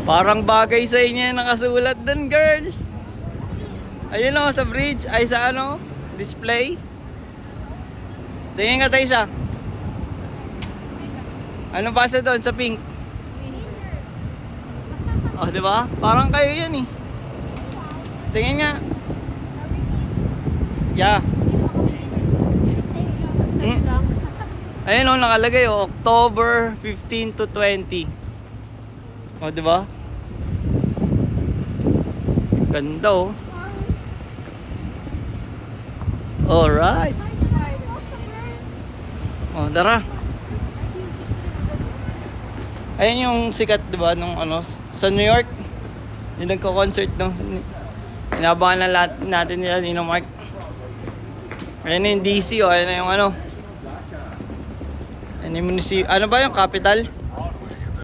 Parang bagay sa inyo yung nakasulat dun, girl. Ayun o, sa bridge. Ay, sa ano? Display. Tingin ka tayo siya. Anong basa doon sa pink? Oh, di ba? Parang kayo yan eh. Tingin nga. Yeah. Ayun o, nakalagay o. October 15 to 20. O, di ba? Ganda o. Alright. O, tara. Ayun yung sikat, di ba, nung ano, sa New York. Yung nagko-concert nung inabangan na lahat natin nila ni Mark. Ayun na yung DC o, ayun na yung ano. Ayun yung munisipyo. Ano ba yung capital?